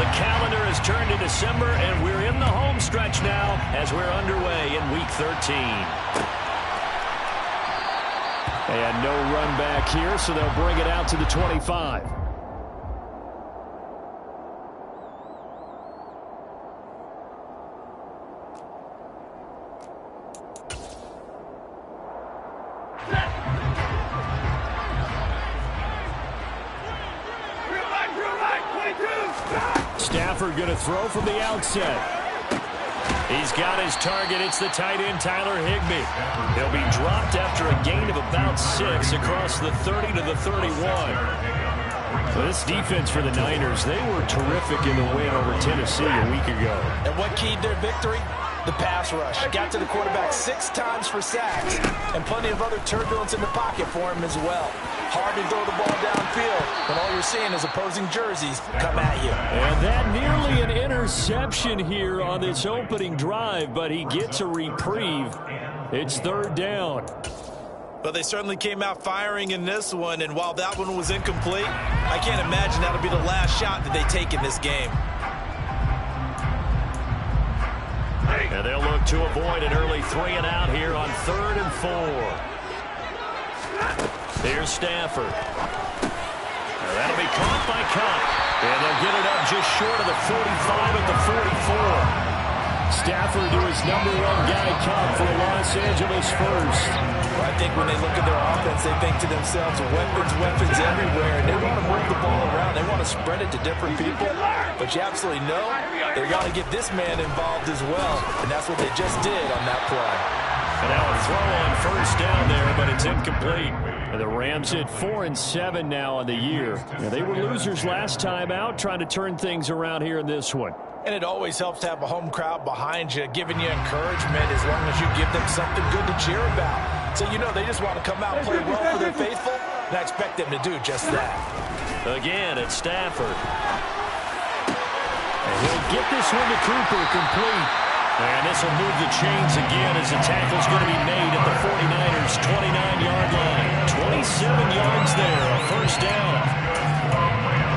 The calendar has turned to December, and we're in the home stretch now as we're underway in Week 13. And no run back here, so they'll bring it out to the 25. Stafford going to throw from the outset. He's got his target. It's the tight end, Tyler Higbee. He'll be dropped after a gain of about 6 across the 30 to the 31. Well, this defense for the Niners, they were terrific in the win over Tennessee a week ago. And what keyed their victory? The pass rush. Got to the quarterback 6 times for sacks, and plenty of other turbulence in the pocket for him as well. Hard to throw the ball downfield when all you're seeing is opposing jerseys come at you. And that nearly an interception here on this opening drive, but he gets a reprieve. It's 3rd down. But they certainly came out firing in this one, and while that one was incomplete, I can't imagine that'll be the last shot that they take in this game. And they'll look to avoid an early 3 and out here on 3rd and 4. Here's Stafford. That'll be caught by Kupp. And they'll get it up just short of the 45 at the 44. Stafford to his #1 guy, Kupp, for the Los Angeles first. Well, I think when they look at their offense, they think to themselves, weapons everywhere. And they want to move the ball around. They want to spread it to different people. But you absolutely know they've got to get this man involved as well. And that's what they just did on that play. And now a throw on 1st down there, but it's incomplete. And the Rams hit 4-7 now on the year. Now, they were losers last time out, trying to turn things around here in this one. And it always helps to have a home crowd behind you, giving you encouragement as long as you give them something good to cheer about. So you know they just want to come out and play well for their faithful, and I expect them to do just that. Again, it's Stafford. And he'll get this one to Cooper, complete. And this will move the chains again as the tackle's going to be made at the 49ers' 29-yard line. 27 yards there, a 1st down.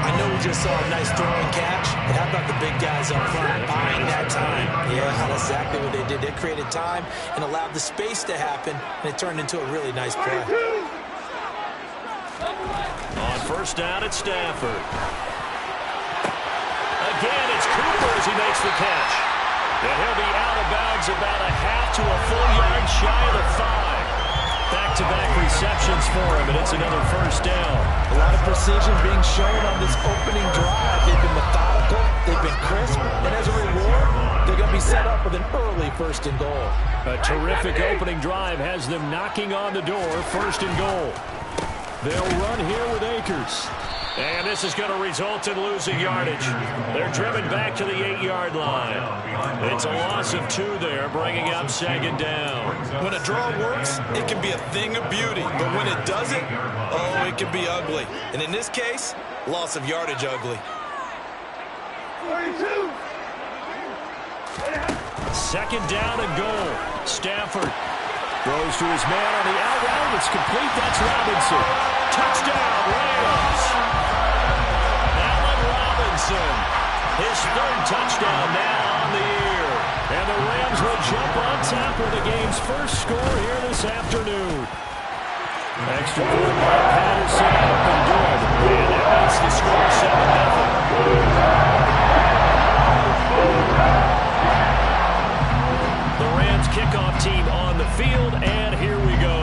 I know we just saw a nice throwing catch, but how about the big guys up front buying that time? Yeah, that's exactly what they did. They created time and allowed the space to happen, and it turned into a really nice play. On 1st down, it's Stafford. Again, it's Cooper as he makes the catch. And he'll be out of bounds about a half to a full yard shy of the 5. Back-to-back receptions for him, and it's another 1st down. A lot of precision being shown on this opening drive. They've been methodical, they've been crisp, and as a reward, they're going to be set up with an early 1st and goal. A terrific opening drive has them knocking on the door, 1st and goal. They'll run here with Akers. And this is going to result in losing yardage. They're driven back to the 8-yard line. It's a loss of 2 there, bringing up 2nd down. When a draw works, it can be a thing of beauty. But when it doesn't, oh, it can be ugly. And in this case, loss of yardage ugly. 2nd down and goal. Stafford throws to his man on the out route. It's complete. That's Robinson. Touchdown, Rams. His 3rd touchdown now on the year. And the Rams will jump on top with the game's first score here this afternoon. Extra point by Patterson up and good. And that makes the score 7-0. The Rams kickoff team on the field, and here we go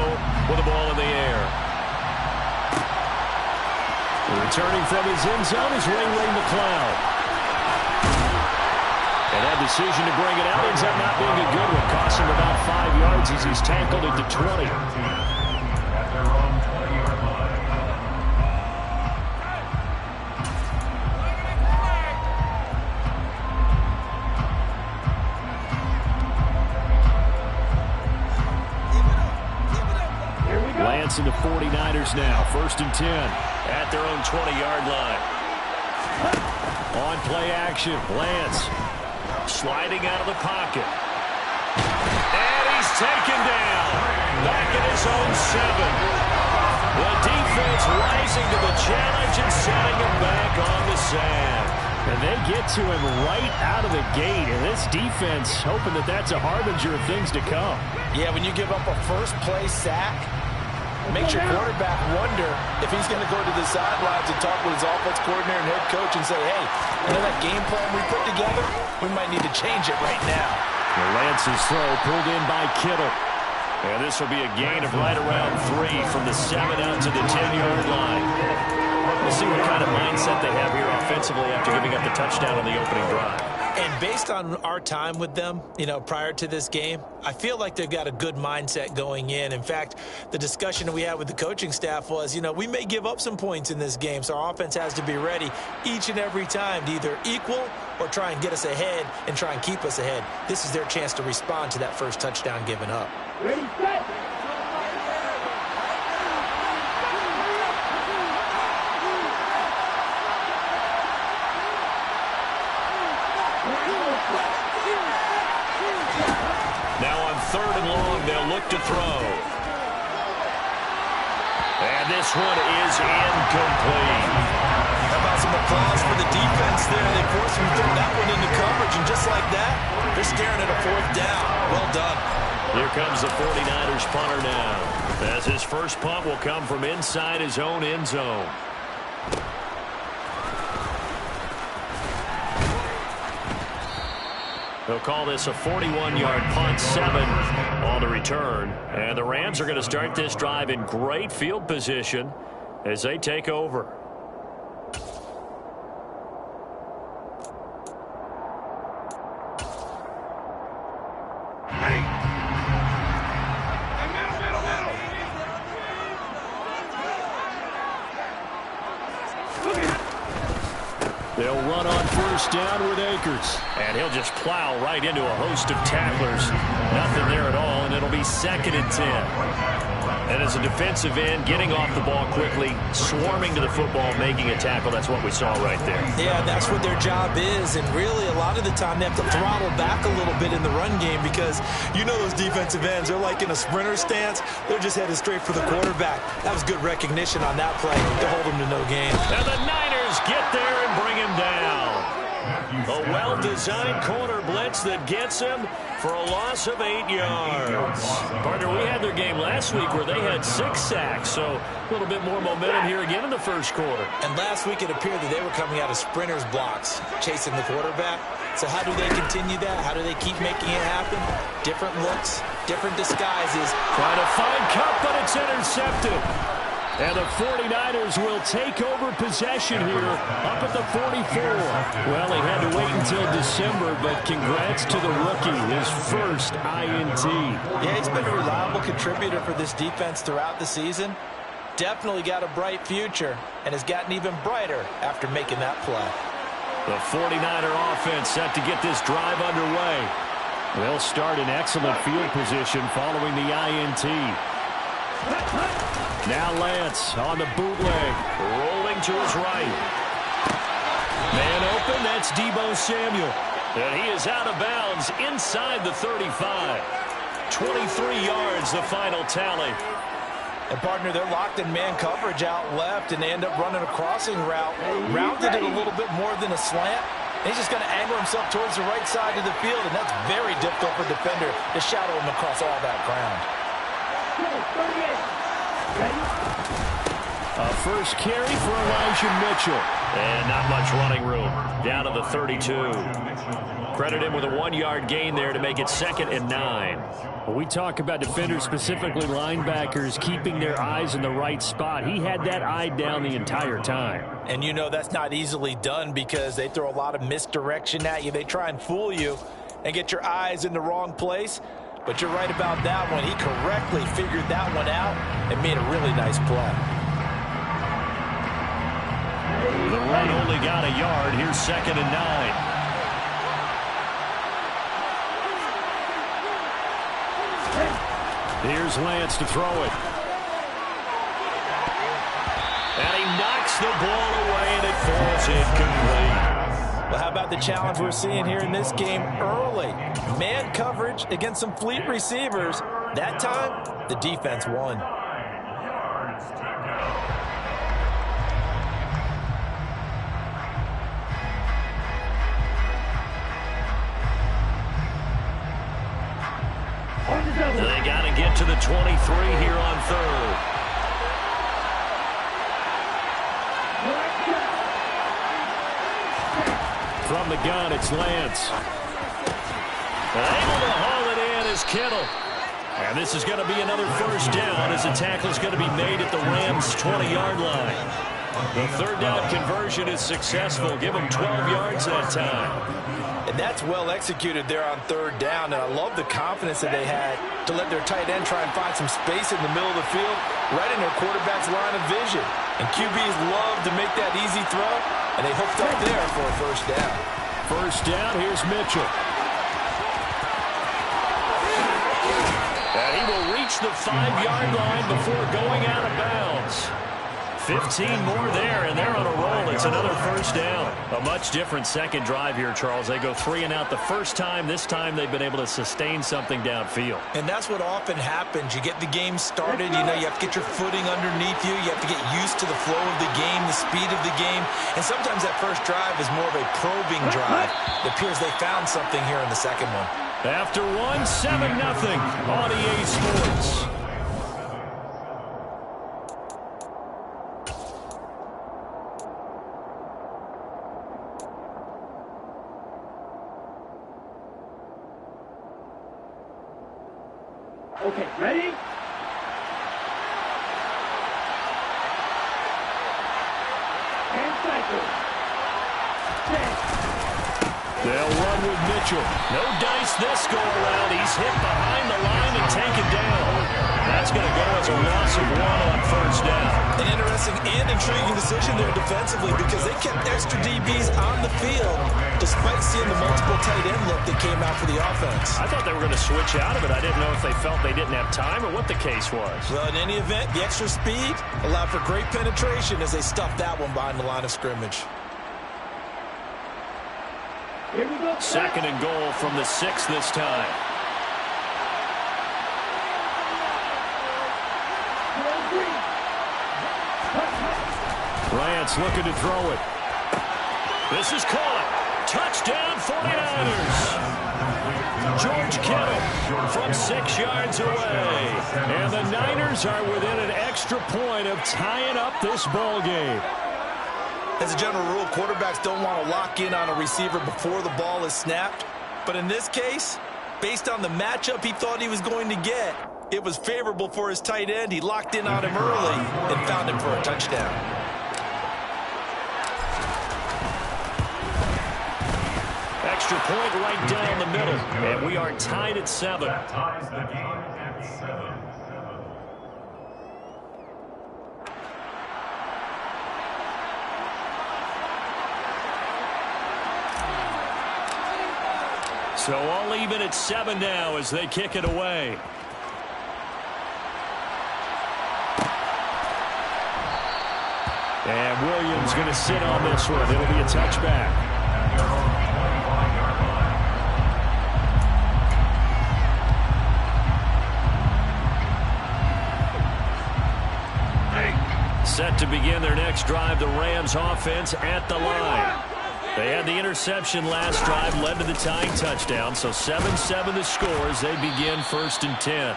with the ball in the air. Returning from his end zone is Ray McCloud. And that decision to bring it out ends up not being a good one. Costs him about 5 yards as he's tackled at the 20. Lance and the 49ers now. 1st and 10 at their own 20-yard line. On play action, Lance sliding out of the pocket. And he's taken down. Back at his own 7. The defense rising to the challenge and setting him back on the sand. And they get to him right out of the gate. And this defense hoping that that's a harbinger of things to come. Yeah, when you give up a first-place sack, makes your quarterback wonder if he's going to go to the sidelines and talk with his offense coordinator and head coach and say, hey, you know that game plan we put together? We might need to change it right now. Lance's throw pulled in by Kittle. And this will be a gain of right around 3 from the 7 out to the 10-yard line. We'll see what kind of mindset they have here offensively after giving up the touchdown on the opening drive. And based on our time with them, you know, prior to this game, I feel like they've got a good mindset going in. In fact, the discussion that we had with the coaching staff was, you know, we may give up some points in this game, so our offense has to be ready each and every time to either equal or try and get us ahead and try and keep us ahead. This is their chance to respond to that first touchdown given up. Ready, set. Now on 3rd and long, they'll look to throw. And this one is incomplete. How about some applause for the defense there? They forced him to throw that one into coverage, and just like that, they're staring at a 4th down. Well done. Here comes the 49ers punter now, as his first punt will come from inside his own end zone. They'll call this a 41-yard punt, 7 on the return. And the Rams are going to start this drive in great field position as they take over. They'll run on 1st down with Akers. And he'll just plow right into a host of tacklers. Nothing there at all, and it'll be 2nd and 10. And as a defensive end, getting off the ball quickly, swarming to the football, making a tackle, that's what we saw right there. Yeah, that's what their job is. And really, a lot of the time, they have to throttle back a little bit in the run game because you know those defensive ends, they're like in a sprinter stance. They're just headed straight for the quarterback. That was good recognition on that play to hold them to no gain. And the Niners get there and bring him down. A well-designed corner blitz that gets him for a loss of 8 yards. Partner, we had their game last week where they had 6 sacks, so a little bit more momentum here again in the first quarter. And last week it appeared that they were coming out of sprinters blocks, chasing the quarterback. So how do they continue that? How do they keep making it happen? Different looks, different disguises. Trying to find Kupp, but it's intercepted. And the 49ers will take over possession here up at the 44. Well, they had to wait until December, but congrats to the rookie, his first INT. Yeah, he's been a reliable contributor for this defense throughout the season. Definitely got a bright future and has gotten even brighter after making that play. The 49er offense set to get this drive underway. They'll start in excellent field position following the INT. Now Lance on the bootleg, rolling to his right. Man open, that's Deebo Samuel. And he is out of bounds inside the 35. 23 yards, the final tally. And, partner, they're locked in man coverage out left, and they end up running a crossing route. Rounded it a little bit more than a slant. And he's just going to angle himself towards the right side of the field, and that's very difficult for a defender to shadow him across all that ground. A first carry for Elijah Mitchell. And not much running room. Down to the 32. Credit him with a 1-yard gain there to make it 2nd and 9. When we talk about defenders, specifically linebackers, keeping their eyes in the right spot, he had that eye down the entire time. And you know that's not easily done because they throw a lot of misdirection at you. They try and fool you and get your eyes in the wrong place. But you're right about that one. He correctly figured that one out and made a really nice play. The run only got a yard. Here's 2nd and 9. Here's Lance to throw it. And he knocks the ball away, and it falls incomplete. Well, how about the challenge we're seeing here in this game early? Man coverage against some fleet receivers. That time, the defense won. 23 here on third. From the gun, it's Lance. Able to haul it in is Kittle. And this is going to be another first down as the tackle is going to be made at the Rams' 20-yard line. The third down conversion is successful. Give them 12 yards that time. And that's well executed there on third down. And I love the confidence that they had to let their tight end try and find some space in the middle of the field, right in their quarterback's line of vision. And QBs love to make that easy throw, and they hooked up there for a first down. First down, here's Mitchell. And he will reach the 5-yard line before going out of bounds. 15 more there, and they're on a roll. It's another first down. A much different second drive here, Charles. They go 3 and out the first time. This time they've been able to sustain something downfield. And that's what often happens. You get the game started. You know, you have to get your footing underneath you. You have to get used to the flow of the game, the speed of the game. And sometimes that first drive is more of a probing drive. It appears they found something here in the second one. After 7-0 on EA Sports. Okay, ready? And cycle. 10. They'll run with Mitchell. No dice this go around. He's hit behind the line and taken down. That's going to go as a loss of 1 on first down. An interesting and intriguing decision there defensively because they kept extra DBs on the field despite seeing the multiple tight end look that came out for the offense. I thought they were going to switch out of it. I didn't know if they felt they didn't have time or what the case was. Well, in any event, the extra speed allowed for great penetration as they stuffed that one behind the line of scrimmage. Here we go. Second and goal from the 6 this time. Lance looking to throw it. This is caught. Touchdown 49ers. George Kittle from 6 yards away. And the Niners are within an extra point of tying up this ball game. As a general rule, quarterbacks don't want to lock in on a receiver before the ball is snapped. But in this case, based on the matchup he thought he was going to get, it was favorable for his tight end. He locked in on him early and found him for a touchdown. Extra point right down the middle. And we are tied at 7. Ties the game at 7. So all even at 7 now as they kick it away. And Williams going to sit on this one. It'll be a touchback. Set to begin their next drive, the Rams offense at the line. They had the interception last drive, led to the tying touchdown, so 7-7 the score as they begin 1st and 10.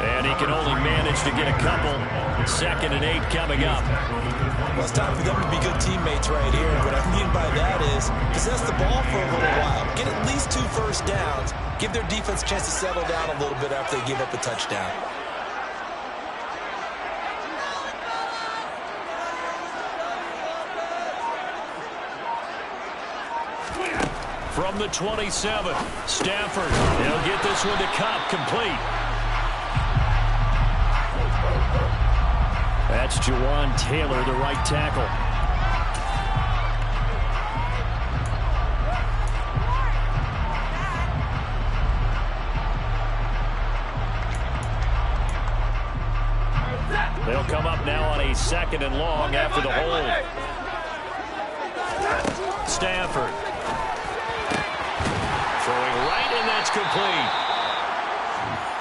And he can only manage to get a couple. 2nd and 8 coming up. Well, it's time for them to be good teammates right here. What I mean by that is possess the ball for a little while. Get at least 2 first downs. Give their defense a chance to settle down a little bit after they give up a touchdown. From the 27, Stafford. They'll get this one to Kupp, complete. That's Jawan Taylor, the right tackle. They'll come up now on a 2nd and long after the hold. Stafford. Throwing right, and that's complete.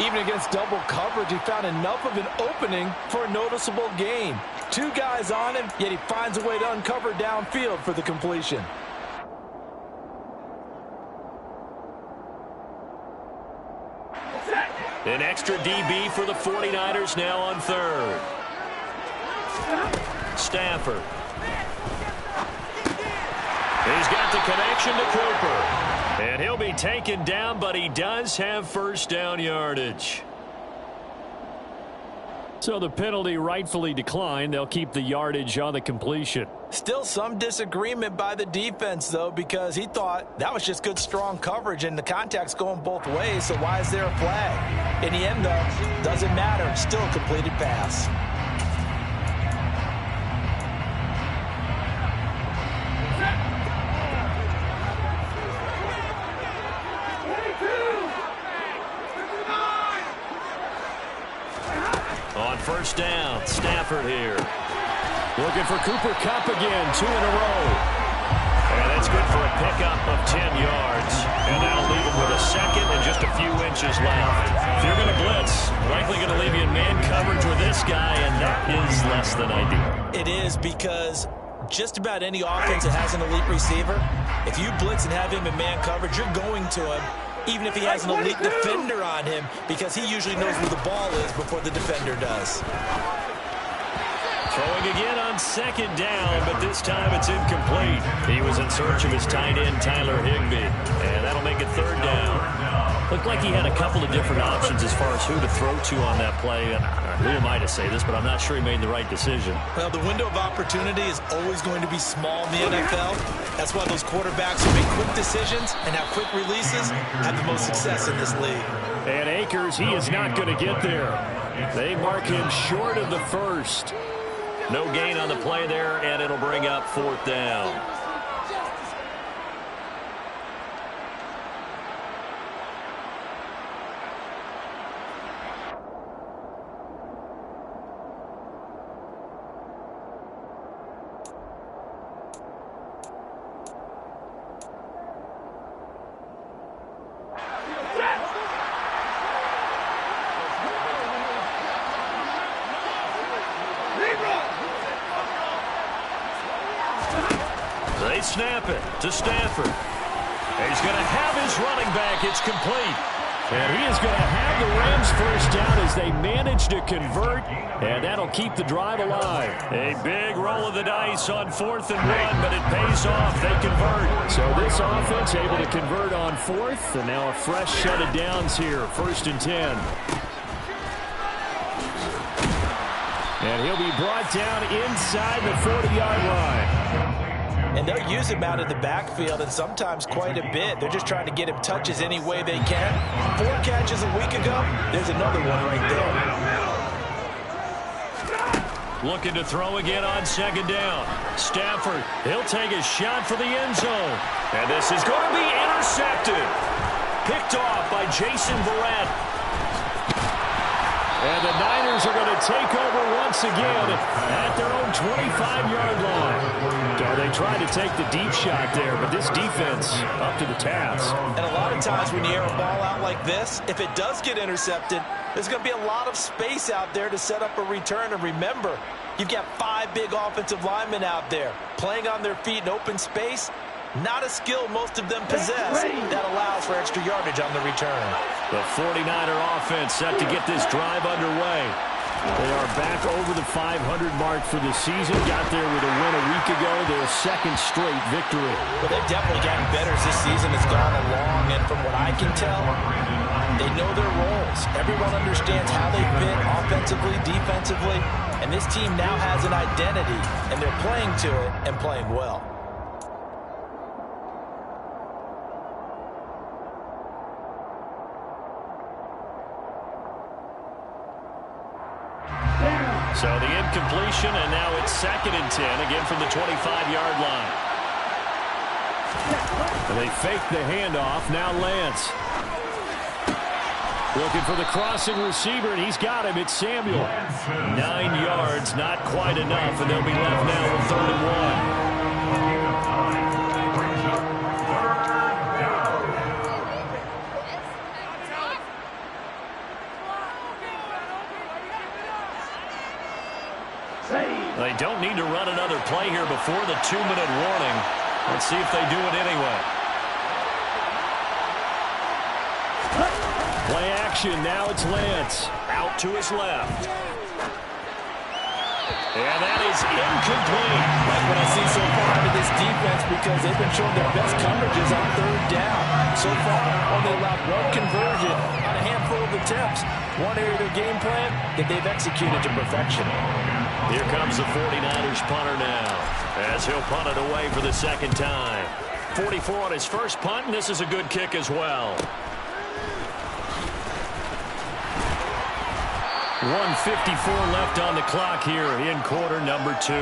Even against double coverage, he found enough of an opening for a noticeable gain. 2 guys on him, yet he finds a way to uncover downfield for the completion. An extra DB for the 49ers now on third. Stafford. He's got the connection to Cooper. And he'll be taken down, but he does have first down yardage. So the penalty rightfully declined. They'll keep the yardage on the completion. Still some disagreement by the defense, though, because he thought that was just good, strong coverage, and the contact's going both ways, so why is there a flag? In the end, though, doesn't matter. Still a completed pass. On first down, Stafford here. Looking for Cooper Kupp again, 2 in a row. And that's good for a pickup of 10 yards. And that'll leave him with a second and just a few inches left. If you're going to blitz, likely going to leave you in man coverage with this guy, and that is less than ideal. It is, because just about any offense that has an elite receiver, if you blitz and have him in man coverage, you're going to him, even if he has an elite defender on him, because he usually knows where the ball is before the defender does. Throwing again on second down, but this time it's incomplete. He was in search of his tight end, Tyler Higbee, and that'll make it third down. Looked like he had a couple of different options as far as who to throw to on that play. And who am I to say this, but I'm not sure he made the right decision. Well, the window of opportunity is always going to be small in the NFL. That's why those quarterbacks who make quick decisions and have quick releases have the most success in this league. And Akers, he is not going to get there. They mark him short of the first. No gain on the play there, and it'll bring up fourth down. They snap it to Stafford. He's going to have his running back. It's complete. And he is going to have the Rams first down as they manage to convert, and that'll keep the drive alive. A big roll of the dice on 4th and 1, but it pays off. They convert. So this offense able to convert on 4th, and now a fresh set of downs here, 1st and 10. And he'll be brought down inside the 40-yard line. And they'll use him out in the backfield, and sometimes quite a bit. They're just trying to get him touches any way they can. 4 catches a week ago. There's another one right there. Looking to throw again on second down. Stafford, he'll take a shot for the end zone. And this is going to be intercepted. Picked off by Jason Verrett. And the Niners are going to take over once again at their own 25-yard line. So they tried to take the deep shot there, but this defense up to the task. And a lot of times when you air a ball out like this, if it does get intercepted, there's going to be a lot of space out there to set up a return. And remember, you've got 5 big offensive linemen out there playing on their feet in open space. Not a skill most of them possess that allows for extra yardage on the return. The 49er offense set to get this drive underway. They are back over the 500 mark for the season. Got there with a win a week ago. Their 2nd straight victory. Well, they've definitely gotten better as this season has gone along. And from what I can tell, they know their roles. Everyone understands how they fit offensively, defensively. And this team now has an identity. And they're playing to it and playing well. So the incompletion, and now it's 2nd and 10, again from the 25-yard line. And they fake the handoff. Now Lance. Looking for the crossing receiver, and he's got him. It's Samuel. 9 yards, not quite enough, and they'll be left now with 3rd and 1. They don't need to run another play here before the 2-minute warning. Let's see if they do it anyway. Play action. Now it's Lance. Out to his left. And that is incomplete. Like what I see so far out of this defense, because they've been showing their best coverages on third down. So far, only allowed one conversion on a handful of attempts. One area of their game plan that they've executed to perfection. Here comes the 49ers punter now, as he'll punt it away for the second time. 44 on his first punt, and this is a good kick as well. 1:54 left on the clock here in quarter number 2.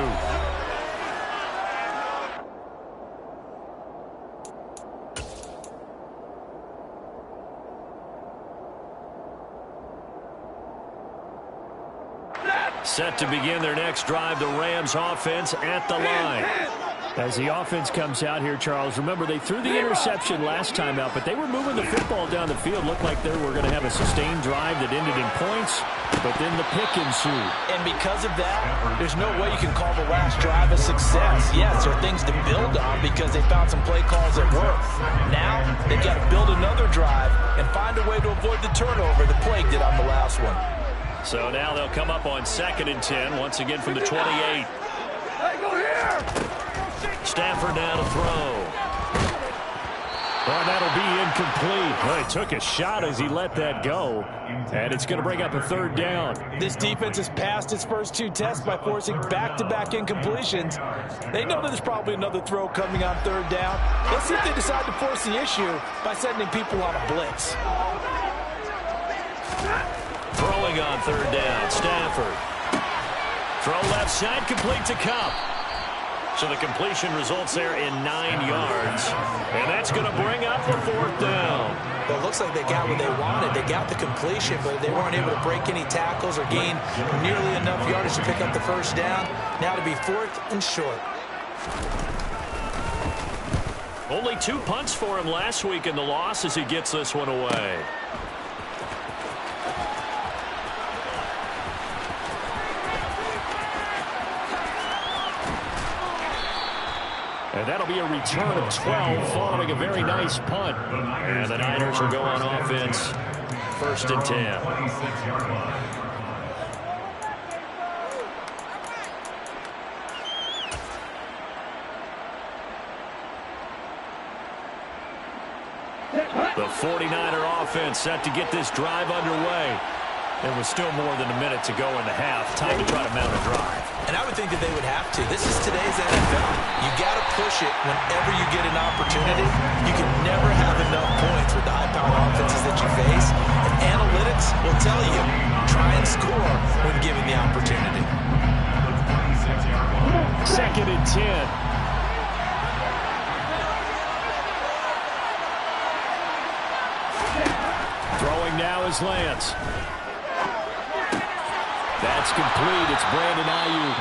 Set to begin their next drive, the Rams offense at the line. As the offense comes out here, Charles, remember they threw the interception last time out, but they were moving the football down the field. Looked like they were going to have a sustained drive that ended in points, but then the pick ensued. And because of that, there's no way you can call the last drive a success. Yes, there are things to build on because they found some play calls that work. Now, they've got to build another drive and find a way to avoid the turnover that plagued it on the last one. So now they'll come up on 2nd and 10, once again from the 28. Hey, go here! Stafford now to throw. Oh, that'll be incomplete. Well, he took a shot as he let that go, and it's going to bring up a 3rd down. This defense has passed its first 2 tests by forcing back-to-back incompletions. They know that there's probably another throw coming on 3rd down. Let's see if they decide to force the issue by sending people on a blitz. Throwing on 3rd down, Stafford. Throw left side, complete to Kupp. So the completion results there in 9 yards. And that's going to bring up the 4th down. Well, it looks like they got what they wanted. They got the completion, but they weren't able to break any tackles or gain nearly enough yardage to pick up the 1st down. Now to be 4th and short. Only 2 punts for him last week in the loss as he gets this one away. And that'll be a return of 12 following a very nice punt. And the Niners will go on offense. 1st and 10. The 49er offense set to get this drive underway. There was still more than a minute to go in the half. Time to try to mount a drive. And I would think that they would have to. This is today's NFL. You got to push it whenever you get an opportunity. You can never have enough points with the high-powered offenses that you face. And analytics will tell you, try and score when given the opportunity. 2nd and 10. Throwing now is Lance. That's complete. It's Brandon Ayuk.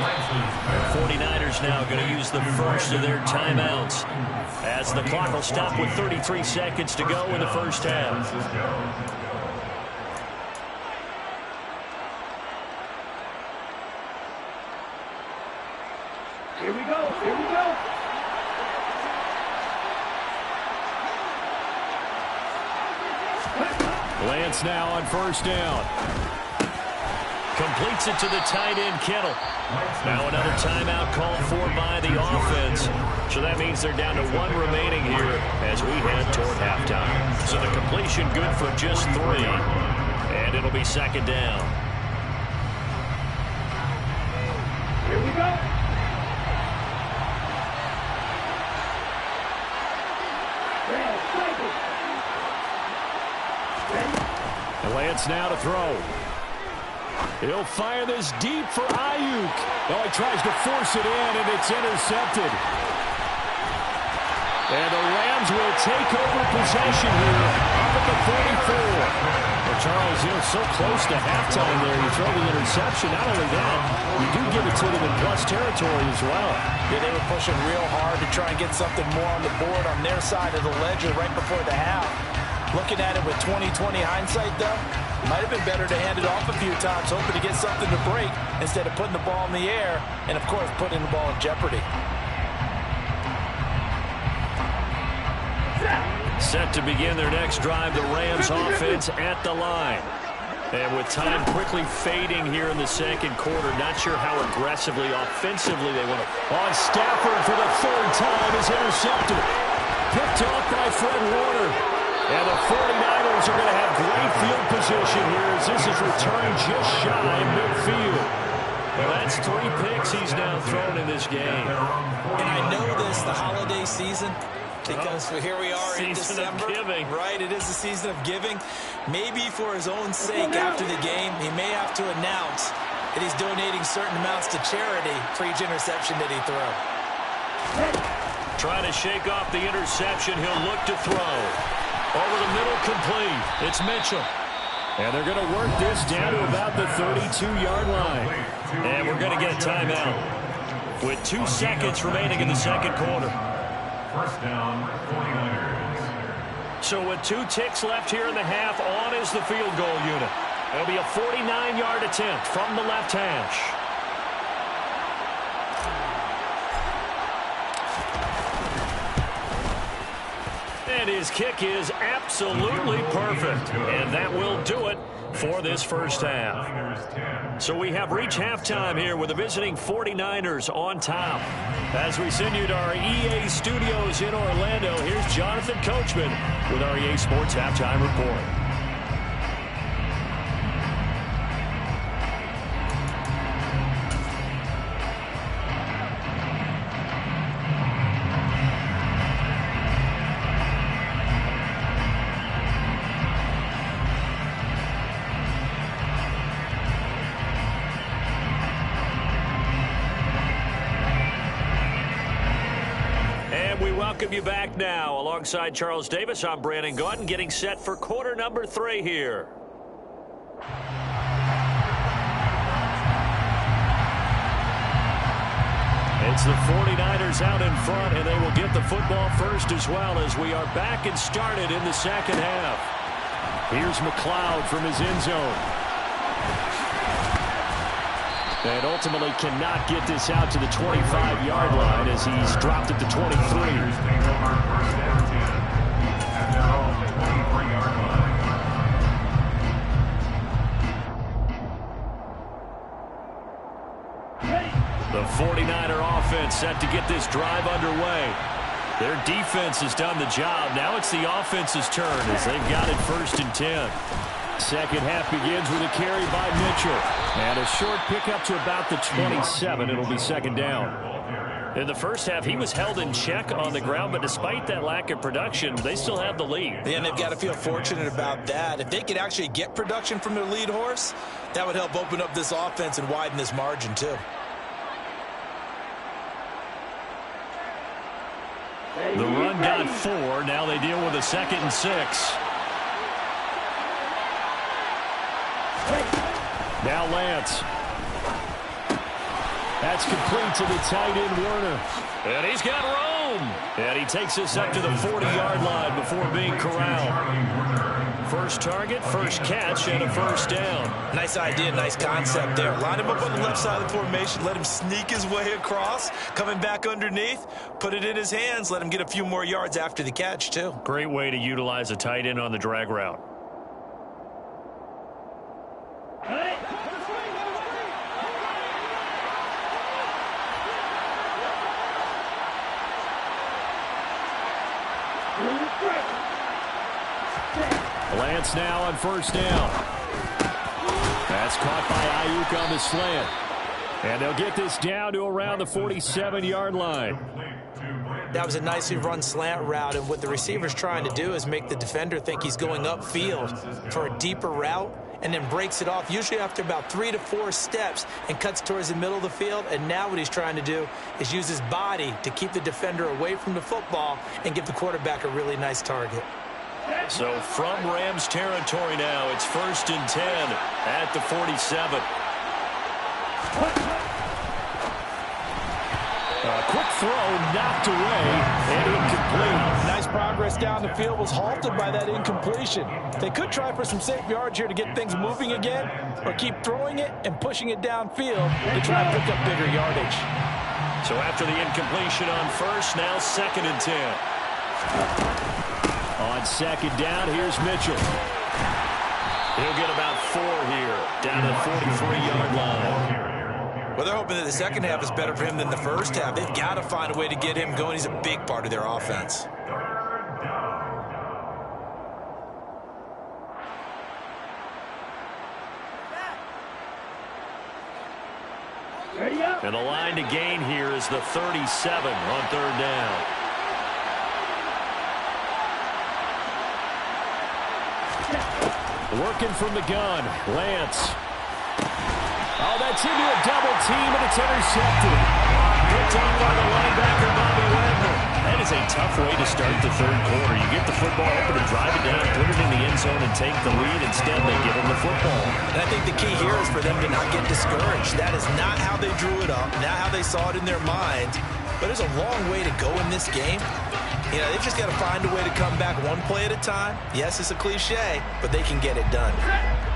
49ers now going to use the first of their timeouts as the clock will stop with 33 seconds to go in the first half. Here we go. Here we go. Lance now on 1st down. Completes it to the tight end, Kittle. Now another timeout called for by the offense. So that means they're down to 1 remaining here as we head toward halftime. So the completion good for just 3. And it'll be 2nd down. Here we go. Lance now to throw. He'll fire this deep for Ayuk. Oh, he tries to force it in, and it's intercepted. And the Rams will take over possession here up at the 44. Well, Charles, so close to halftime there. You throw the interception. Not only that, you do give it to them in plus territory as well. Yeah, they were pushing real hard to try and get something more on the board on their side of the ledger right before the half. Looking at it with 20/20 hindsight, though, might have been better to hand it off a few times, hoping to get something to break instead of putting the ball in the air and, of course, putting the ball in jeopardy. Set to begin their next drive, the Rams offense at the line. And with time quickly fading here in the second quarter, not sure how aggressively, offensively they want to. On Stafford for the third time is intercepted. Picked off by Fred Warner. And the 49ers are going to have great field position here as this is returned just shy of midfield. Well, that's 3 picks he's now thrown in this game. And I know this, the holiday season, because here we are in December. Season of giving. Right, it is the season of giving. Maybe for his own sake after the game, he may have to announce that he's donating certain amounts to charity for each interception that he throws. Trying to shake off the interception, he'll look to throw. Over the middle, complete. It's Mitchell. And they're going to work this down to about the 32-yard line. And we're going to get a timeout with 2 seconds remaining in the second quarter. First down, 49ers. So with 2 ticks left here in the half, on is the field goal unit. It'll be a 49-yard attempt from the left hash. And his kick is absolutely perfect. And that will do it for this first half. So we have reached halftime here with the visiting 49ers on top. As we send you to our EA studios in Orlando, here's Jonathan Coachman with our EA Sports Halftime Report. Welcome you back now. Alongside Charles Davis, I'm Brandon Gaudin, getting set for quarter number 3 here. It's the 49ers out in front, and they will get the football first as well as we are back and started in the second half. Here's McLeod from his end zone. And ultimately cannot get this out to the 25-yard line as he's dropped it to 23. The 49er offense set to get this drive underway. Their defense has done the job. Now it's the offense's turn as they've got it 1st and 10. Second half begins with a carry by Mitchell. And a short pickup to about the 27. It'll be second down. In the first half, he was held in check on the ground, but despite that lack of production, they still have the lead. Yeah, and they've got to feel fortunate about that. If they could actually get production from their lead horse, that would help open up this offense and widen this margin, too. The run got 4. Now they deal with a 2nd and 6. Now Lance. That's complete to the tight end, Werner. And he's got room. And he takes this up to the 40-yard line before being corralled. First target, first catch, and a first down. Nice idea, nice concept there. Line him up on the left side of the formation, let him sneak his way across, coming back underneath, put it in his hands, let him get a few more yards after the catch, too. Great way to utilize a tight end on the drag route. Lance now on first down. That's caught by Ayuk on the slant. And they'll get this down to around the 47-yard line. That was a nicely run slant route, and what the receiver's trying to do is make the defender think he's going upfield for a deeper route, and then breaks it off, usually after about 3 to 4 steps, and cuts towards the middle of the field. And now what he's trying to do is use his body to keep the defender away from the football and give the quarterback a really nice target. So from Rams territory now, it's 1st and 10 at the 47. Quick throw knocked away and incomplete. Nice progress down the field, was halted by that incompletion. They could try for some safe yards here to get things moving again, or keep throwing it and pushing it downfield to try and pick up bigger yardage. So after the incompletion on first, now 2nd and 10. On second down, here's Mitchell. He'll get about 4 here, down to the 43-yard line. Well, they're hoping that the second half is better for him than the first half. They've got to find a way to get him going. He's a big part of their offense. And the line to gain here is the 37 on third down. Working from the gun, Lance. Oh, that's into a double team, and it's intercepted. Picked up by the linebacker, Bobby Wagner. That is a tough way to start the third quarter. You get the football open and drive it down, put it in the end zone, and take the lead. Instead, they give them the football. And I think the key here is for them to not get discouraged. That is not how they drew it up, not how they saw it in their minds. But there's a long way to go in this game. You know, they've just got to find a way to come back one play at a time. Yes, it's a cliche, but they can get it done.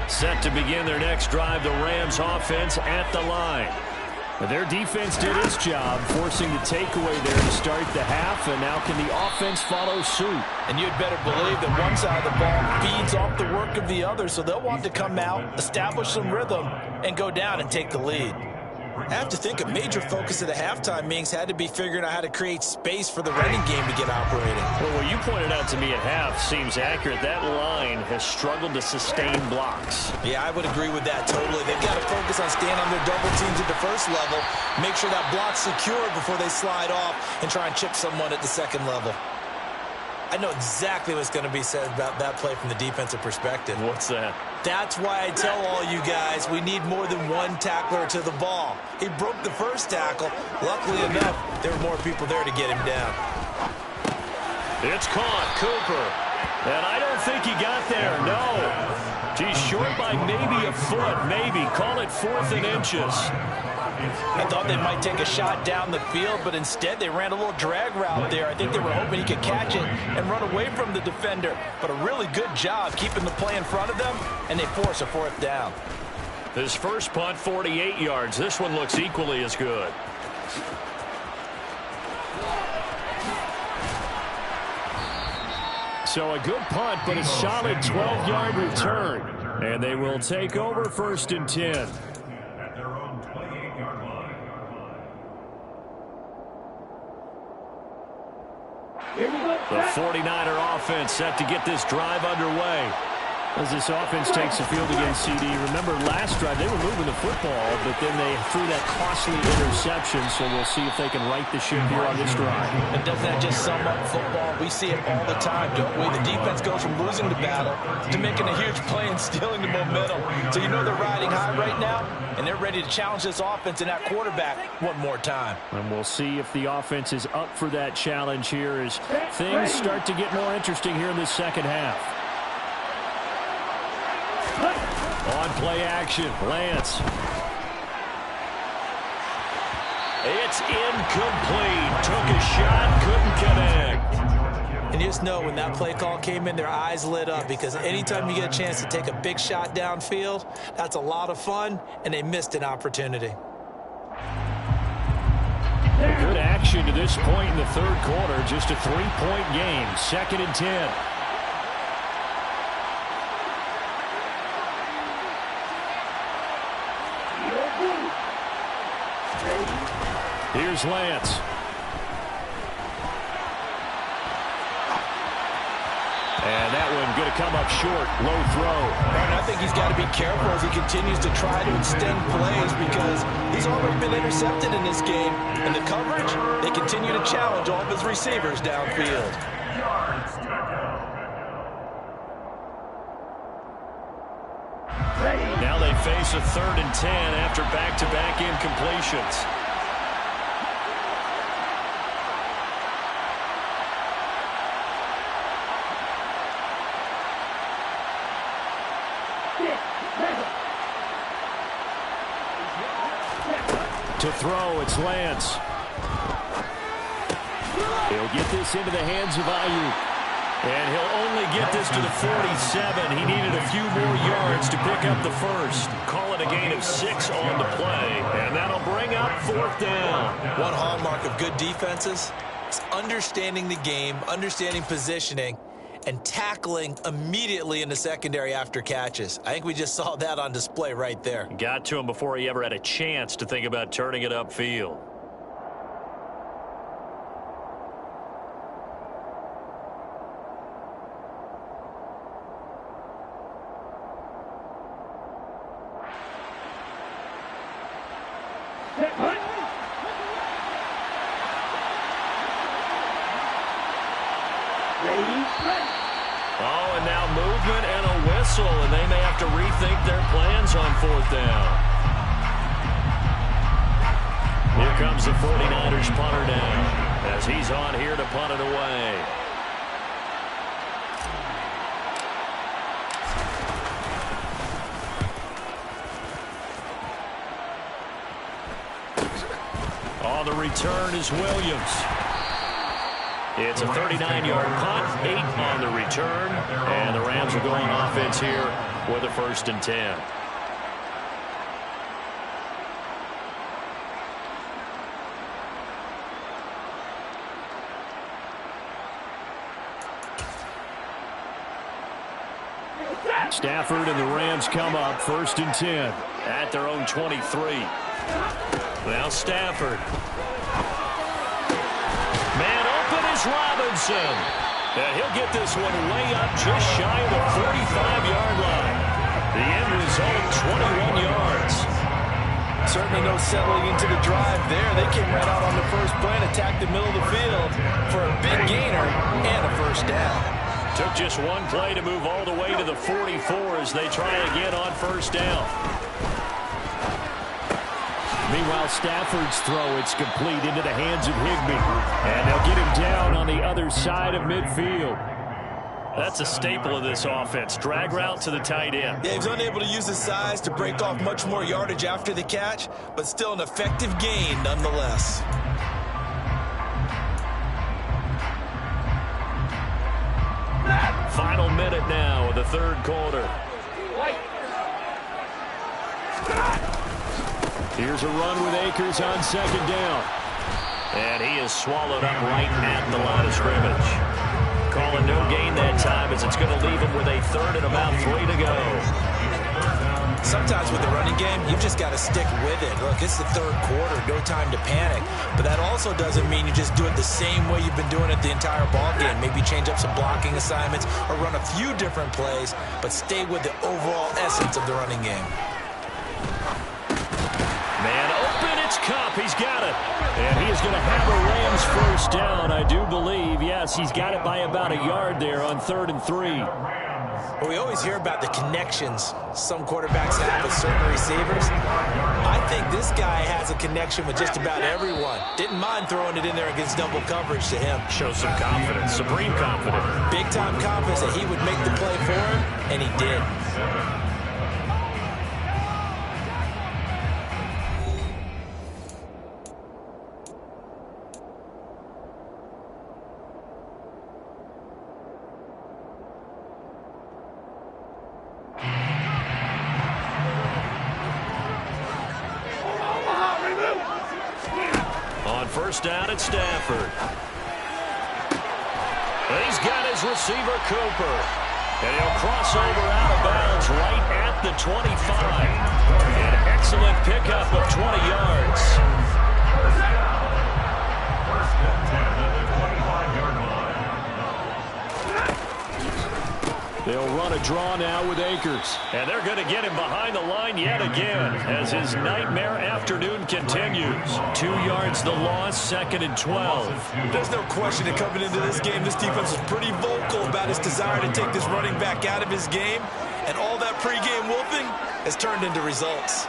Set to begin their next drive, the Rams offense at the line. Their defense did its job, forcing the takeaway there to start the half, and now can the offense follow suit? And you'd better believe that one side of the ball feeds off the work of the other, so they'll want to come out, establish some rhythm, and go down and take the lead. I have to think a major focus of the halftime meetings had to be figuring out how to create space for the running game to get operating. Well, what you pointed out to me at half seems accurate. That line has struggled to sustain blocks. Yeah, I would agree with that totally. They've got to focus on staying on their double teams at the first level, make sure that block's secure before they slide off and try and chip someone at the second level. I know exactly what's going to be said about that play from the defensive perspective. What's that? That's why I tell all you guys we need more than one tackler to the ball. He broke the first tackle. Luckily enough, there were more people there to get him down. It's caught, Cooper. And I don't think he got there, no. He's short by maybe a foot, maybe. Call it 4th and inches. I thought they might take a shot down the field, but instead they ran a little drag route there. I think they were hoping he could catch it and run away from the defender. But a really good job keeping the play in front of them, and they force a 4th down. His first punt, 48 yards. This one looks equally as good. So a good punt, but a solid 12-yard return. And they will take over 1st and 10. The 49er offense set to get this drive underway. As this offense takes the field against CD. Remember last drive they were moving the football, but then they threw that costly interception, so we'll see if they can right the ship here on this drive. And doesn't that just sum up football? We see it all the time, don't we? The defense goes from losing the battle to making a huge play and stealing the momentum. So you know they're riding high right now, and they're ready to challenge this offense and that quarterback one more time. And we'll see if the offense is up for that challenge here as things start to get more interesting here in the second half. On play action, Lance. It's incomplete. Took a shot, couldn't connect. And you just know when that play call came in, their eyes lit up because anytime you get a chance to take a big shot downfield, that's a lot of fun, and they missed an opportunity. Good action to this point in the third quarter. Just a 3-point game. 2nd and 10. Here's Lance. And that one going to come up short. Low throw. And I think he's got to be careful as he continues to try to extend plays because he's already been intercepted in this game. And the coverage, they continue to challenge all of his receivers downfield. Now they face a 3rd and 10 after back-to-back incompletions. To throw, it's Lance. He'll get this into the hands of Ayuk. And he'll only get this to the 47. He needed a few more yards to pick up the first. Call it a gain of 6 on the play. And that'll bring up 4th down. One hallmark of good defenses is understanding the game, understanding positioning, and tackling immediately in the secondary after catches. I think we just saw that on display right there. Got to him before he ever had a chance to think about turning it upfield. Oh, and now movement and a whistle, and they may have to rethink their plans on 4th down. Here comes the 49ers punter down as he's on here to punt it away. On the return is Williams. It's a 39-yard punt, 8 on the return, and the Rams will go on offense here with a 1st and 10. Stafford and the Rams come up 1st and 10 at their own 23. Now Stafford. Man open is Robinson. And he'll get this one way up just shy of the 45-yard line. The end result, 21 yards. Certainly no settling into the drive there. They came right out on the first play and attacked the middle of the field for a big gainer and a 1st down. Took just one play to move all the way to the 44 as they try again on 1st down. Meanwhile, Stafford's throw, it's complete into the hands of Higbee. And they'll get him down on the other side of midfield. That's a staple of this offense. Drag route to the tight end. Yeah, he's unable to use his size to break off much more yardage after the catch, but still an effective gain nonetheless. Final minute now of the 3rd quarter. Here's a run with Akers on 2nd down. And he is swallowed up right at the line of scrimmage. Calling no gain that time as it's going to leave him with a 3rd and about 3 to go. Sometimes with the running game, you've just got to stick with it. Look, it's the 3rd quarter, no time to panic. But that also doesn't mean you just do it the same way you've been doing it the entire ball game. Maybe change up some blocking assignments or run a few different plays, but stay with the overall essence of the running game. Man open, it's Kupp. He's got it. And he is going to have a Rams 1st down, I do believe. Yes, he's got it by about a yard there on 3rd and 3. Well, we always hear about the connections some quarterbacks have with certain receivers. I think this guy has a connection with just about everyone. Didn't mind throwing it in there against double coverage to him. Shows some confidence, supreme confidence. Big-time confidence that he would make the play for him, and he did. On 1st down at Stafford. He's got his receiver, Cooper. And he'll cross over out of bounds right at the 25. An excellent pickup of 20 yards. 1st and 10 at the 25-yard line. They'll run a draw now with Akers. And they're going to get him behind the line yet again as his nightmare afternoon continues. 2 yards the loss, 2nd and 12. There's no question that coming into this game, this defense is pretty vocal about his desire to take this running back out of his game. And all that pregame whooping has turned into results.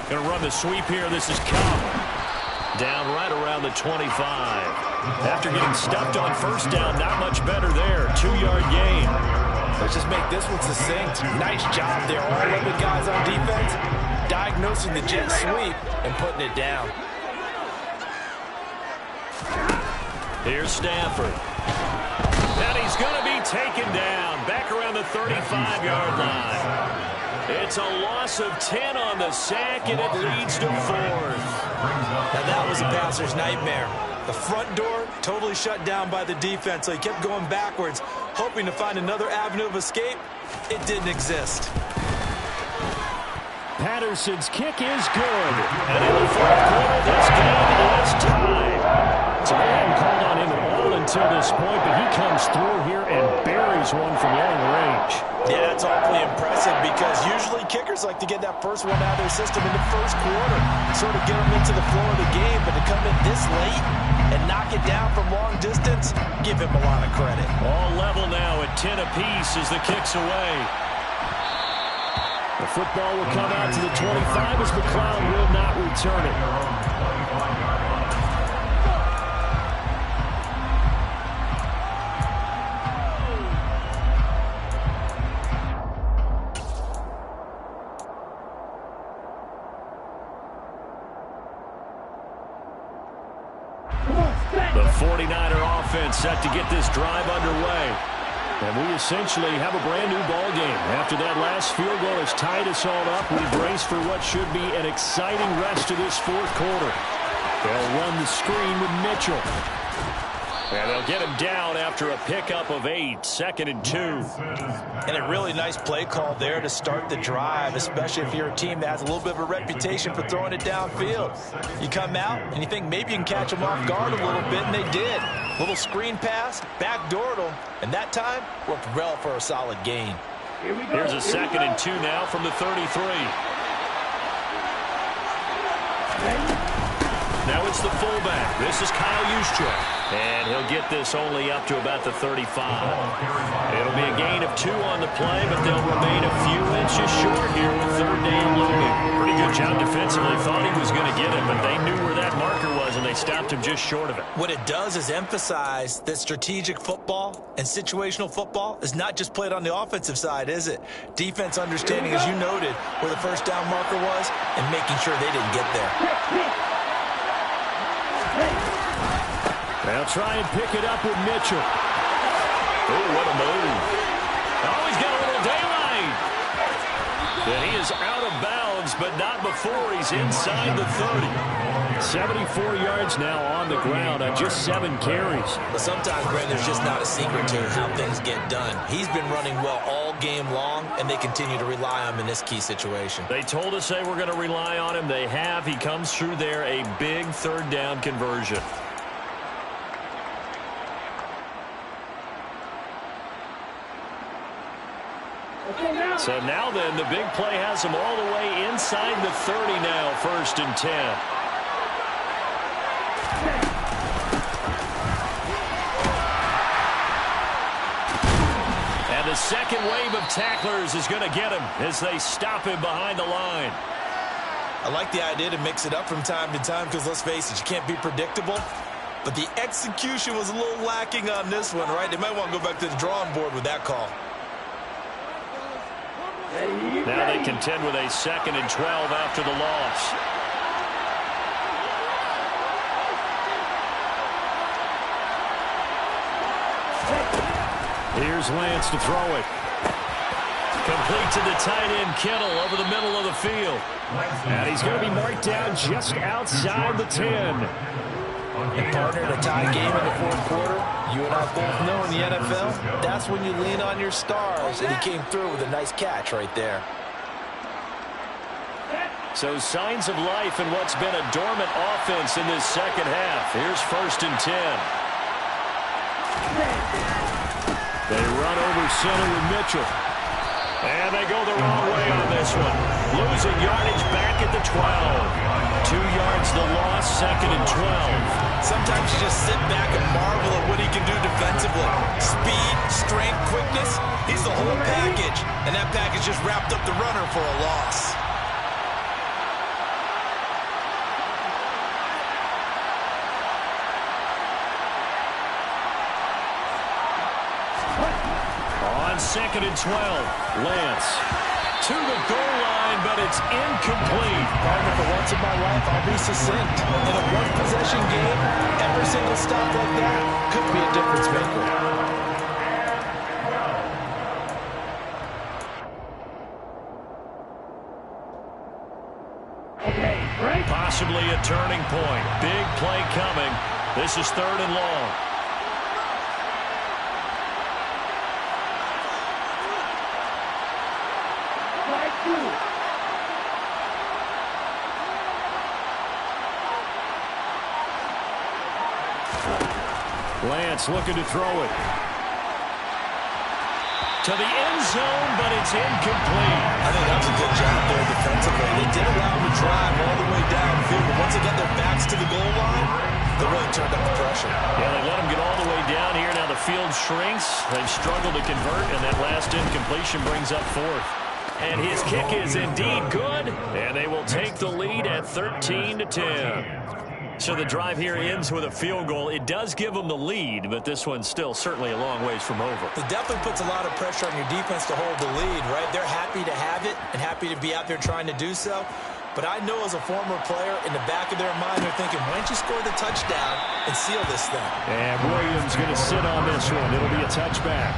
Going to run the sweep here. This is Kupp. Down right around the 25. After getting stuffed on 1st down, not much better there. 2-yard gain. Let's just make this one succinct. Nice job there. All 11 guys on defense diagnosing the jet sweep and putting it down. Here's Stafford. And he's going to be taken down back around the 35-yard line. It's a loss of 10 on the sack, and it leads to 4th. Now that was a passer's nightmare. The front door totally shut down by the defense, so he kept going backwards, hoping to find another avenue of escape. It didn't exist. Patterson's kick is good. And in the fourth quarter, this game is tied. So they hadn't called on him at all until this point, but he comes through here and buries one from long range. Yeah, that's awfully impressive because usually kickers like to get that first one out of their system in the first quarter, sort of get them into the flow of the game, but to come in this late and knock it down from long distance, give him a lot of credit. All level now at 10 apiece as the kick's away. The football will come out to the 25 as McLeod will not return it. The 49er offense set to get this drive underway. And we essentially have a brand new ball game. After that last field goal has tied us all up, we brace for what should be an exciting rest of this fourth quarter. They'll run the screen with Mitchell. And they'll get him down after a pickup of 8, 2nd and 2. And a really nice play call there to start the drive, especially if you're a team that has a little bit of a reputation for throwing it downfield. You come out and you think maybe you can catch them off guard a little bit, and they did. Little screen pass, backdoored them, and that time worked well for a solid gain. Here's a 2nd and 2 now from the 33. Now it's the fullback. This is Kyle Juszczyk. And he'll get this only up to about the 35. It'll be a gain of 2 on the play, but they'll remain a few inches short here with 3rd down looming. Pretty good job defensively. Thought he was going to get it, but they knew where that marker was, and they stopped him just short of it. What it does is emphasize that strategic football and situational football is not just played on the offensive side, is it? Defense understanding, as you noted, where the 1st down marker was and making sure they didn't get there. They'll try and pick it up with Mitchell. Oh, what a move. Oh, he's got a little daylight. And he is out of bounds, but not before he's inside the 30. 74 yards now on the ground on just 7 carries. But sometimes, Brent, there's just not a secret to how things get done. He's been running well all game long, and they continue to rely on him in this key situation. They told us they were going to rely on him. They have. He comes through there, a big 3rd down conversion. So now then, the big play has them all the way inside the 30 now, 1st and 10. And the second wave of tacklers is going to get him as they stop him behind the line. I like the idea to mix it up from time to time because, let's face it, you can't be predictable. But the execution was a little lacking on this one, right? They might want to go back to the drawing board with that call. Now they contend with a 2nd and 12 after the loss. Here's Lance to throw it. Complete to the tight end, Kittle, over the middle of the field. And he's going to be marked down just outside the 10. And partner, in a tie game in the fourth quarter, you and I both know in the NFL, that's when you lean on your stars, and he came through with a nice catch right there. So signs of life in what's been a dormant offense in this second half. Here's 1st and 10. They run over center with Mitchell. And they go the wrong way on this one. Losing yardage back at the 12. 2 yards the loss, 2nd and 12. Sometimes you just sit back and marvel at what he can do defensively. Speed, strength, quickness, he's the whole package. And that package just wrapped up the runner for a loss. On 2nd and 12, Lance to the goal line, but it's incomplete. Partner, for once in my life, I'll be succinct. In a one-possession game, every single stop like that could be a difference maker. Possibly a turning point. Big play coming. This is 3rd and long. Lance looking to throw it. To the end zone, but it's incomplete. I think that was a good job there defensively. They did allow them to drive all the way downfield, but once they got their backs to the goal line, they really turned up the pressure. Yeah, they let them get all the way down here. Now the field shrinks. They've struggled to convert, and that last incompletion brings up 4th. And his kick is indeed good, and they will take the lead at 13-10. So the drive here ends with a field goal. It does give them the lead, but this one's still certainly a long ways from over. It definitely puts a lot of pressure on your defense to hold the lead, right? They're happy to have it and happy to be out there trying to do so. But I know as a former player, in the back of their mind, they're thinking, why don't you score the touchdown and seal this thing? And Williams going to sit on this one. It'll be a touchback.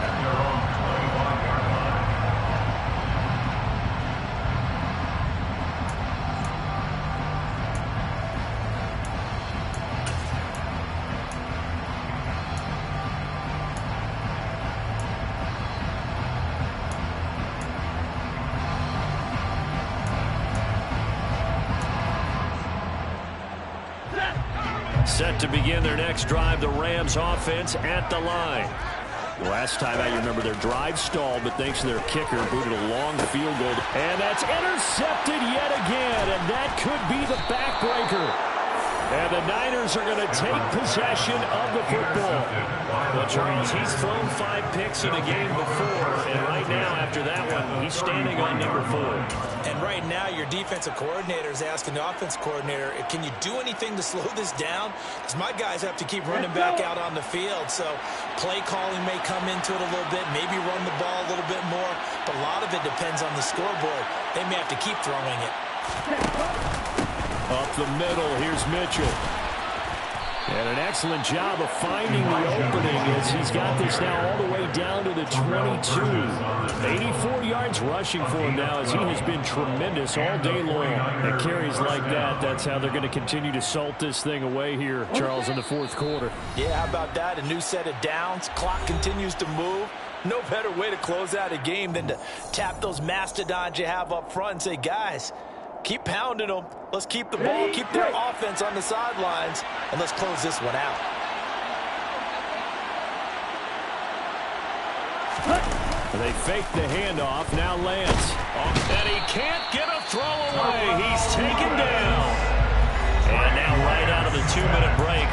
Set to begin their next drive, the Rams offense at the line. Last time out, you remember their drive stalled, but thanks to their kicker, booted a long field goal. And that's intercepted yet again, and that could be the backbreaker. And the Niners are going to take possession of the football. Well, Charles, he's thrown 5 picks in a game before, and right now, after that one, he's standing on number 4. And right now, your defensive coordinator is asking the offense coordinator, can you do anything to slow this down? Because my guys have to keep running back out on the field. So play calling may come into it a little bit, maybe run the ball a little bit more. But a lot of it depends on the scoreboard. They may have to keep throwing it. Up the middle, here's Mitchell. And an excellent job of finding the opening as he's got this now all the way down to the 22. 84 yards rushing for him now as he has been tremendous all day long. And carries like that, that's how they're going to continue to salt this thing away here, Charles, in the 4th quarter. Yeah, how about that? A new set of downs. Clock continues to move. No better way to close out a game than to tap those mastodons you have up front and say, guys, keep pounding them. Let's keep the ball, keep their offense on the sidelines, and let's close this one out. They fake the handoff. Now Lance. And he can't get a throw away. He's taken down. And now right out of the 2-minute break,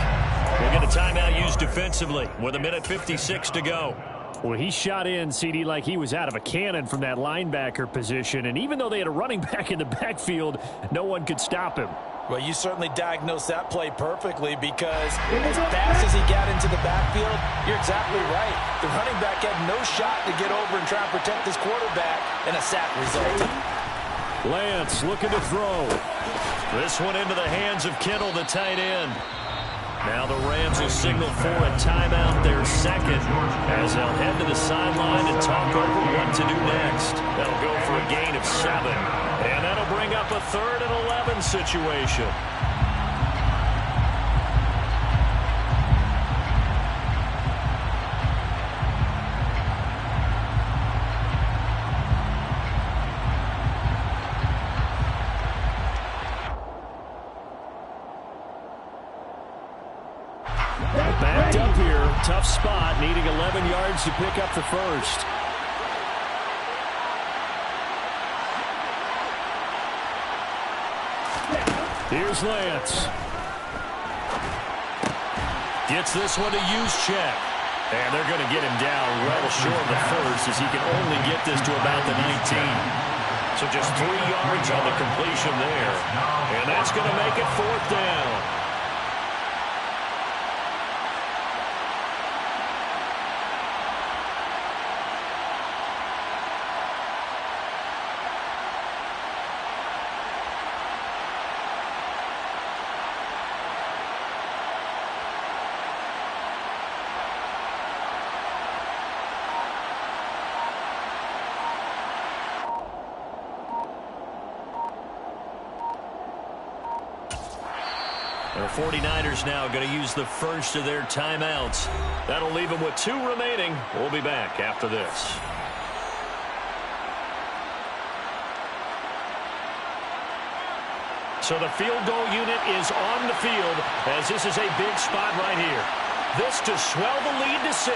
we'll get a timeout used defensively with 1:56 to go. Well, he shot in, CD, like he was out of a cannon from that linebacker position. And even though they had a running back in the backfield, no one could stop him. Well, you certainly diagnosed that play perfectly because as fast as he got into the backfield, you're exactly right. The running back had no shot to get over and try and protect his quarterback, and a sack resulted. Lance looking to throw. This one into the hands of Kittle, the tight end. Now the Rams will signal for a timeout, their second, as they'll head to the sideline and talk over what to do next. That'll go for a gain of 7. And that'll bring up a 3rd and 11 situation. Backed up here, tough spot, needing 11 yards to pick up the first. Here's Lance. Gets this one to Juszczyk. And they're going to get him down well short of the first as he can only get this to about the 19. So just 3 yards on the completion there. And that's going to make it 4th down. The 49ers now going to use the first of their timeouts. That'll leave them with 2 remaining. We'll be back after this. So the field goal unit is on the field as this is a big spot right here. This to swell the lead to 6.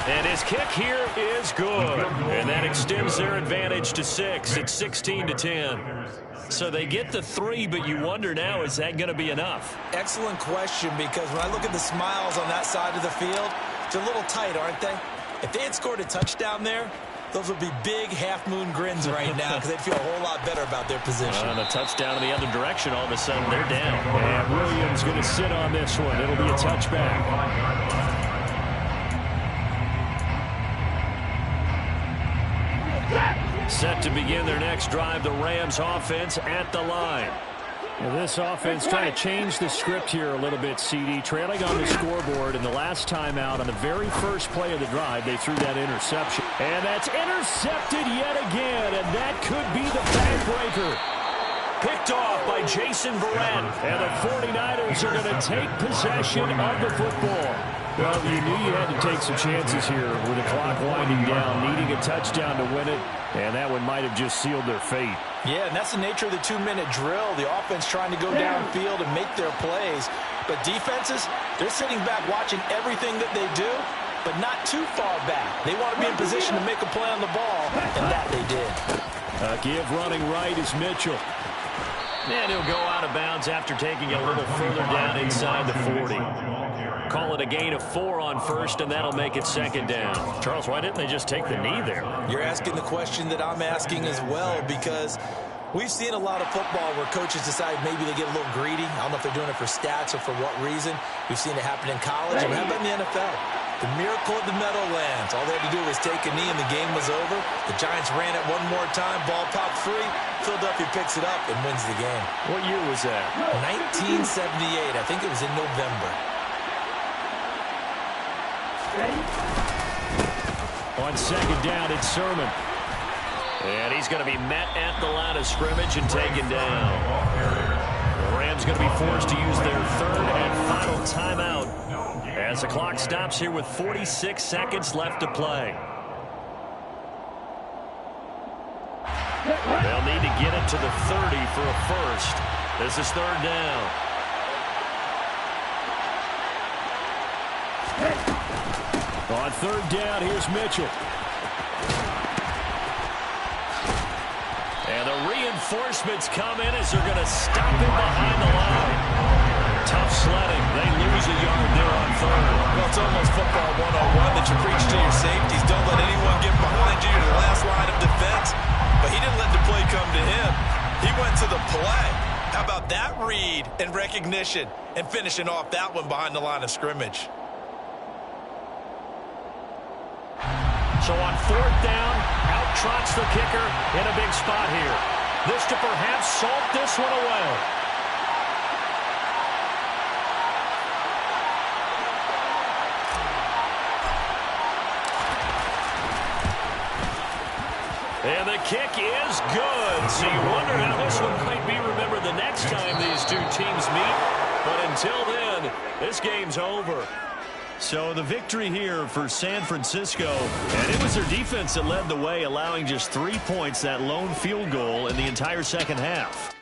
And his kick here is good. And that extends their advantage to 6. It's 16-10. So they get the 3, but you wonder now, is that going to be enough? Excellent question, because when I look at the smiles on that side of the field, they're a little tight, aren't they? If they had scored a touchdown there, those would be big half-moon grins right now because they'd feel a whole lot better about their position. And a touchdown in the other direction, all of a sudden they're down. And Williams going to sit on this one. It'll be a touchback. Set to begin their next drive, the Rams offense at the line. Well, this offense trying to change the script here a little bit, CD. Trailing on the scoreboard, and the last time out on the very first play of the drive, they threw that interception. And that's intercepted yet again, and that could be the backbreaker. Picked off by Jason Verrett. And the 49ers are going to take possession of the football. Well, you knew you had to take some chances here with the clock winding down, needing a touchdown to win it, and that one might have just sealed their fate. Yeah, and that's the nature of the 2-minute drill. The offense trying to go downfield and make their plays. But defenses, they're sitting back watching everything that they do, but not too far back. They want to be in position to make a play on the ball, and that they did. Give running right is Mitchell. And he'll go out of bounds after taking a little further down inside the 40. Call it a gain of 4 on first, and that'll make it 2nd down. Charles, why didn't they just take the knee there? You're asking the question that I'm asking as well, because we've seen a lot of football where coaches decide maybe they get a little greedy. I don't know if they're doing it for stats or for what reason. We've seen it happen in college, and how about in the NFL? The miracle of the Meadowlands. All they had to do was take a knee, and the game was over. The Giants ran it one more time. Ball popped free. Philadelphia picks it up and wins the game. What year was that? 1978. I think it was in November. On 2nd down, it's Sermon. And he's going to be met at the line of scrimmage and taken down. The Rams going to be forced to use their 3rd and final timeout as the clock stops here with 46 seconds left to play. They'll need to get it to the 30 for a first. This is 3rd down. On 3rd down, here's Mitchell. And the reinforcements come in as they're going to stop him behind the line. Tough sledding. They lose a yard there on 3rd. Well, it's almost football 101 that you preach to your safeties. Don't let anyone get behind you to the last line of defense. But he didn't let the play come to him. He went to the play. How about that read and recognition and finishing off that one behind the line of scrimmage? So on 4th down, out trots the kicker in a big spot here. This to perhaps salt this one away. And the kick is good. So you wonder how this one might be remembered the next time these two teams meet. But until then, this game's over. So the victory here for San Francisco, and it was their defense that led the way, allowing just 3 points, that lone field goal in the entire second half.